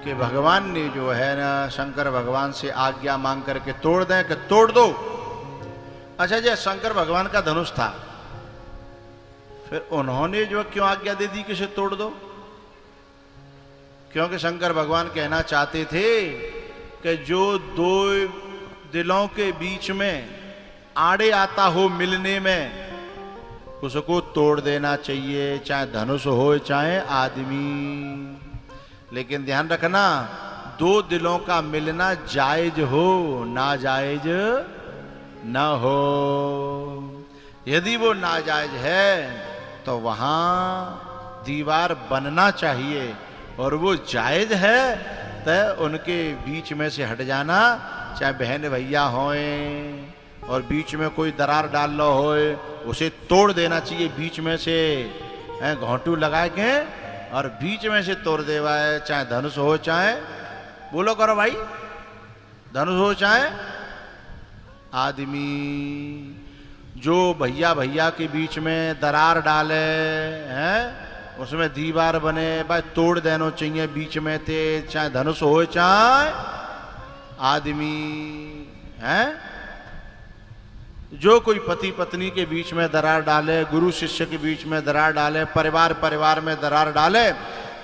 कि भगवान ने जो है ना शंकर भगवान से आज्ञा मांग करके तोड़ दें कि तोड़ दो। अच्छा जी, शंकर भगवान का धनुष था, फिर उन्होंने जो क्यों आज्ञा दे दी कि इसे तोड़ दो? क्योंकि शंकर भगवान कहना चाहते थे कि जो दो दिलों के बीच में आड़े आता हो मिलने में, उसको तोड़ देना चाहिए, चाहे धनुष हो चाहे आदमी। लेकिन ध्यान रखना, दो दिलों का मिलना जायज हो, ना जायज ना हो। यदि वो नाजायज है तो वहां दीवार बनना चाहिए, और वो जायज है तो उनके बीच में से हट जाना, चाहे बहन भैया होए और बीच में कोई दरार डाल लो होए, उसे तोड़ देना चाहिए बीच में से, घोंटू लगा के और बीच में से तोड़ देवा है। चाहे धनुष हो चाहे, बोलो करो भाई, धनुष हो चाहे आदमी। जो भैया भैया के बीच में दरार डाले हैं, उसमें दीवार बने, भाई तोड़ देना चाहिए बीच में थे, चाहे धनुष हो चाहे आदमी हैं। जो कोई पति पत्नी के बीच में दरार डाले, गुरु शिष्य के बीच में दरार डाले, परिवार परिवार में दरार डाले,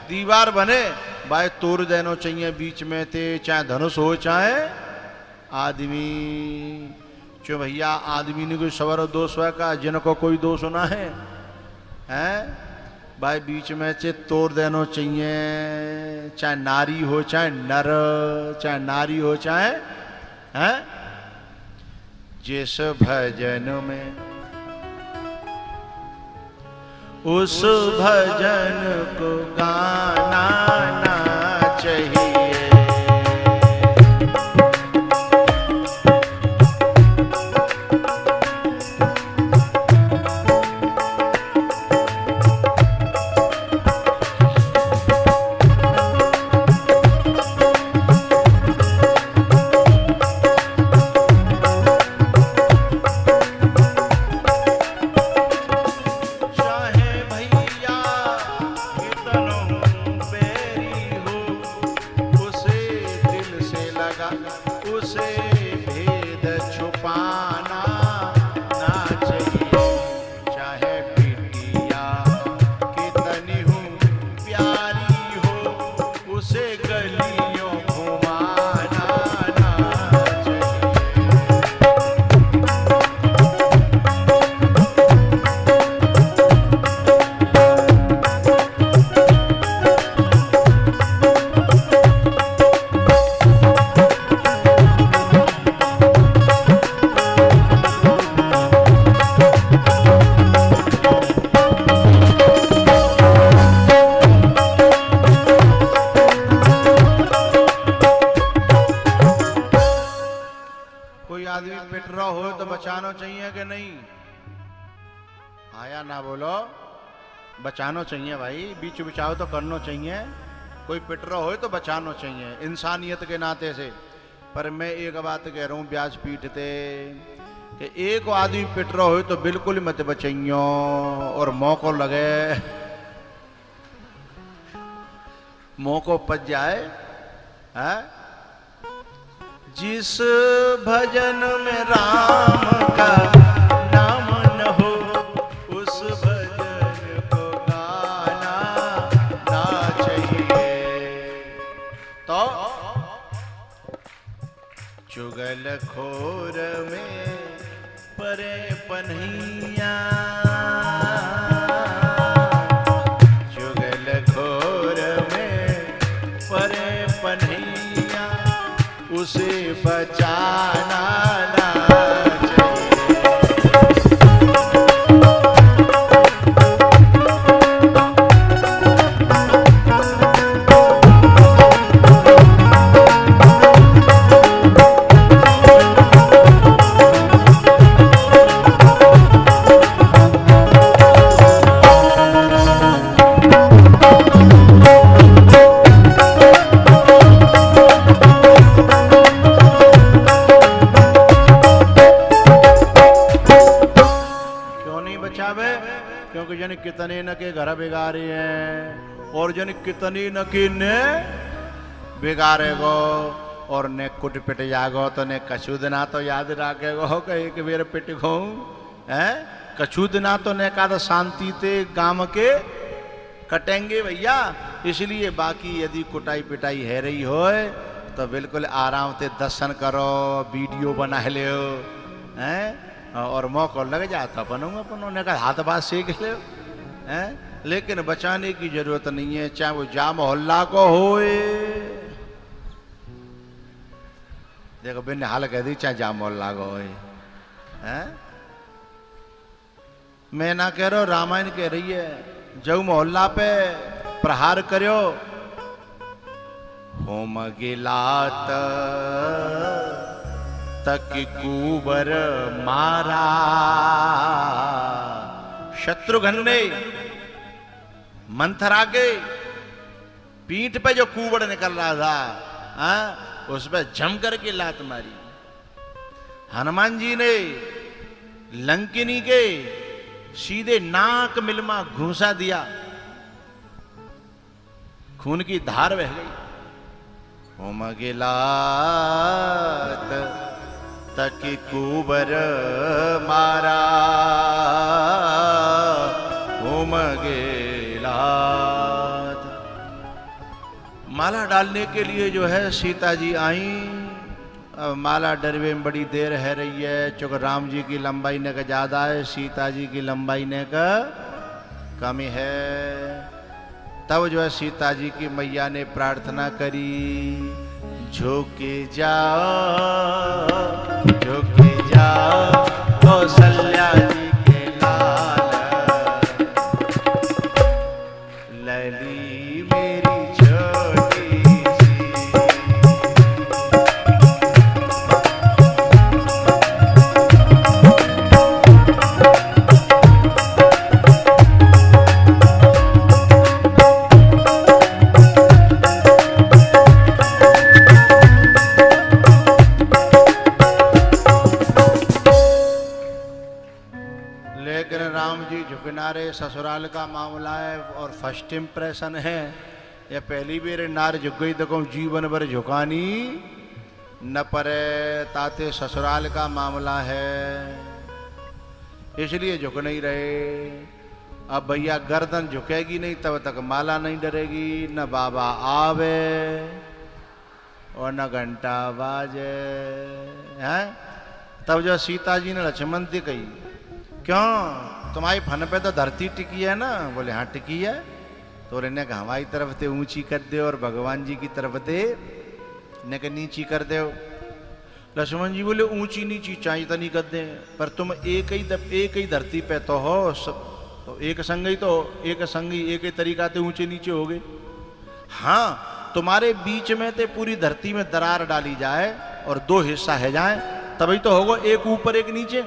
दीवार बने, भाई तोड़ देना चाहिए बीच में थे, चाहे धनुष हो चाहे आदमी। क्यों भैया, आदमी ने कोई सवर दोष है का, जिनको कोई दोष होना है हैं? भाई बीच में से तोड़ देना चाहिए, चाहे नारी हो चाहे नर, चाहे नारी हो चाहे हैं। जिस भजन में उस भजन को गाना ना चाहिए। बचाना चाहिए भाई, बीच बचाव तो करना चाहिए, कोई पिट रहा हो तो बचाना चाहिए इंसानियत के नाते से। पर मैं एक बात कह रहा हूँ व्यासपीठ पे कि एक आदमी पिट रहा हो तो बिल्कुल मत बचाइयो, और मौको लगे, मौको पच जाए है। जिस भजन में राम का नाम न हो, उस भजन को गाना ना चाहिए। तो चुगल खोर में परे पन्हिया, चुगल खोर में परे पन्हिया, उसे बचाना ना कितने न के घर बिगाड़े हैं, और जन कितनी न के ने बिगाड़ेगो और ने कुट पिट जागो तो ने कछु दिना तो याद रखेगो कि एक बेर पिट गो है, कछु दिना तो ने का तो शांति ते गांव के कटेंगे भैया। इसलिए बाकी यदि कुटाई पिटाई है रही हो तो बिल्कुल आराम से दर्शन करो, वीडियो बना लो हैं, और मौका लग जाता अपन ने कहा हाथ बात सीख ले हैं, लेकिन बचाने की जरूरत नहीं है, चाहे वो जा मोहल्ला को होए। देखो बिन हाल कह दी चाहे जा मोहल्ला को होए हैं। मैं ना कह रहा हूं, रामायण कह रही है, जब मोहल्ला पे प्रहार करो होम गिलात तक कुबर मारा। शत्रुघ्न ने मंथरा के पीठ पे जो कुबड़ निकल रहा था उस पर जम करके लात मारी। हनुमान जी ने लंकिनी के सीधे नाक मिलमा घूसा दिया, खून की धार बह गई। होम गिलात तक कुबर मारा, होम गिलात। माला डालने के लिए जो है सीता जी आई। अब माला डरवे में बड़ी देर है रही है, चूंकि राम जी की लंबाई ने का ज्यादा है, सीता जी की लंबाई ने का कमी है। तब जो है सीता जी की मैया ने प्रार्थना करी, झुके जाओ कौशल्या जी के लाल, लली मेरी छोटी सी। किनारे ससुराल का मामला है और फर्स्ट इम्प्रेशन है, या पहली बेर नार झुक गई तो जीवन भर झुकानी न परे, ताते ससुराल का मामला है इसलिए झुक नहीं रहे। अब भैया गर्दन झुकेगी नहीं तब तक माला नहीं डरेगी, न बाबा आवे और न घंटा बाजे हैं। तब जो सीता जी ने लक्ष्मण से कही, क्यों तुम्हारी फन पे तो धरती टिकी है ना? बोले हाँ टिकी है। तो इन्हें हमारी तरफ से ऊंची कर दे और भगवान जी की तरफ से ने के नीची कर दे। लक्ष्मण जी बोले ऊंची नीची चाहिए तो नहीं कर दे, पर तुम एक ही धरती पे तो हो, तो एक संगी एक ही तरीका से ऊंचे नीचे हो गए। हाँ तुम्हारे बीच में ते पूरी धरती में दरार डाली जाए और दो हिस्सा है जाए तभी तो होगा, एक ऊपर एक नीचे।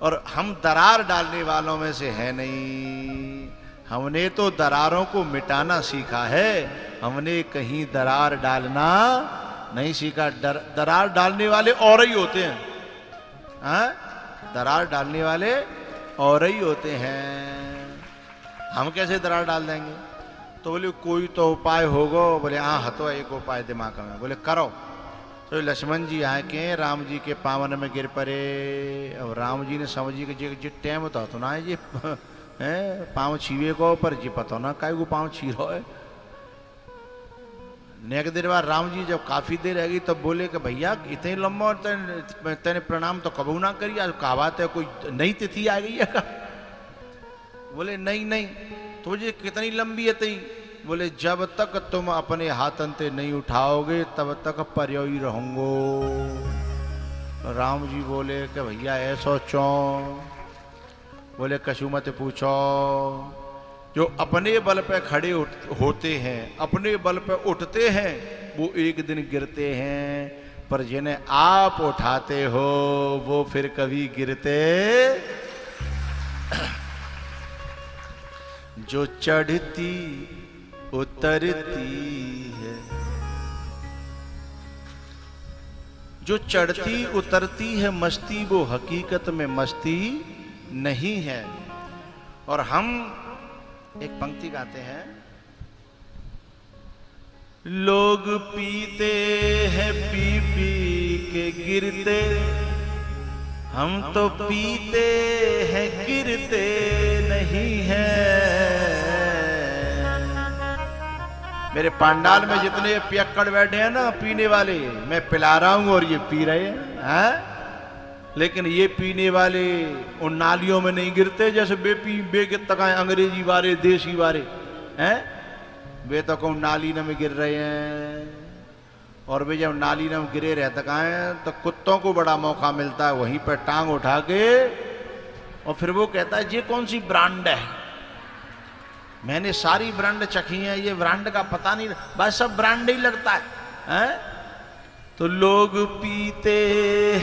और हम दरार डालने वालों में से है नहीं, हमने तो दरारों को मिटाना सीखा है, हमने कहीं दरार डालना नहीं सीखा। दरार डालने वाले और ही होते हैं, हाँ दरार डालने वाले और ही होते हैं, हम कैसे दरार डाल देंगे? तो बोले कोई तो उपाय होगा। बोले हाँ हतो एक उपाय दिमाग में। बोले करो। तो लक्ष्मण जी आए के राम जी के पावन में गिर पड़े। अब राम जी ने समझी कि जी टाइम तो ना ये पाँव छीवे को, पर जी पता ना काय को पाँव छी रहा है। नेक देर बाद राम जी जब काफी देर रह गई तब बोले कि भैया इतने लंबा तेने प्रणाम तो कबू ना करी, आज कहा बात है कोई नई तिथि आ गई है का? बोले नहीं तो मुझे कितनी लंबी है तई? बोले जब तक तुम अपने हाथन से नहीं उठाओगे तब तक पर्यो ही रहूंगो। राम जी बोले कि भैया ऐसो चो? बोले कछु मत पूछो। जो अपने बल पे खड़े होते हैं, अपने बल पे उठते हैं, वो एक दिन गिरते हैं, पर जिन्हें आप उठाते हो वो फिर कभी गिरते। जो चढ़ती उतरती है, जो चढ़ती उतरती है मस्ती, वो हकीकत में मस्ती नहीं है। और हम एक पंक्ति गाते हैं, लोग पीते हैं पी पी के गिरते, हम तो पीते हैं गिरते नहीं हैं। मेरे पंडाल में जितने पियक्कड़ बैठे हैं ना पीने वाले, मैं पिला रहा हूं और ये पी रहे हैं, लेकिन ये पीने वाले उन नालियों में नहीं गिरते जैसे बेगित तक अंग्रेजी वाले देसी वाले हैं। वे तो कौन नाली में गिर रहे हैं, और वे जब नाली में गिरे रहते हैं तो कुत्तों को बड़ा मौका मिलता है वहीं पर टांग उठा के, और फिर वो कहता है ये कौन सी ब्रांड है, मैंने सारी ब्रांड चखी है, ये ब्रांड का पता नहीं, बस सब ब्रांड ही लगता है। तो लोग पीते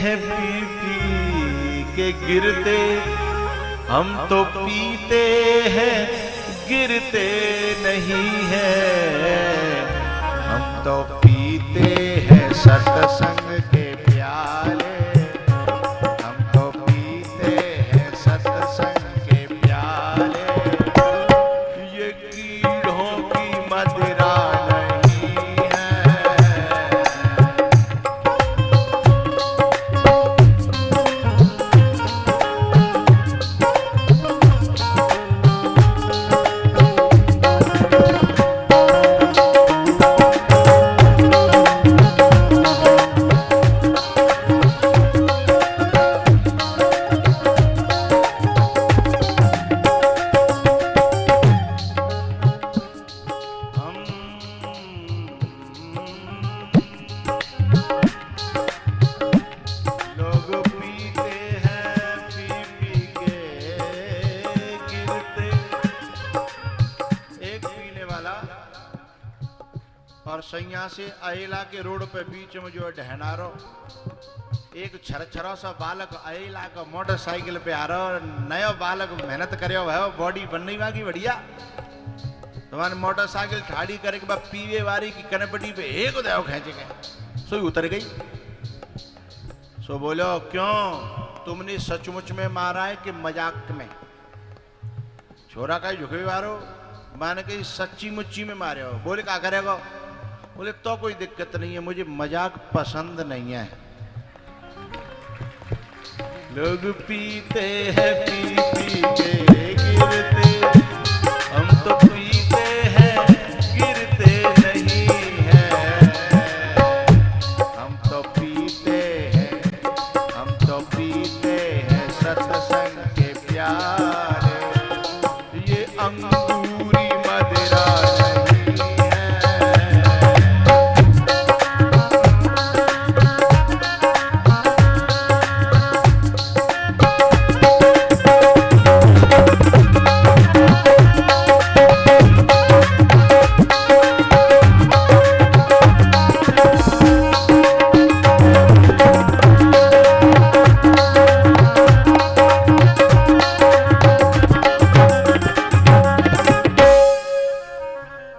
हैं पी पी के गिरते, हम तो पीते हैं गिरते नहीं हैं। हम तो पीते हैं सत्संग के प्याले, हम तो पीते हैं सत्संग के प्याले, ये कीड़ों की मदिरा नहीं है। सैया से अयला के रोड पे बीच में जो ढहनारो एक छरछरा सा बालक अयला का मोटरसाइकिल पे आ रहा, नया बालक मेहनत करे है, बॉडी बनने वागी बढ़िया, तुम्हारे मोटरसाइकिल ठाड़ी करे के बाद पीवे वारी की कनपटी पे एक उदय खेचे गए, सो उतर गई। सो बोलो क्यों तुमने सचमुच में मारा है कि मजाक में? छोरा का झुके वारो मान के सच्ची मुच्ची में मारे हो। बोले क्या करेगा? बोले तो कोई दिक्कत नहीं है, मुझे मजाक पसंद नहीं है। लोग पीते हैं पी पी के गिरते, हम तो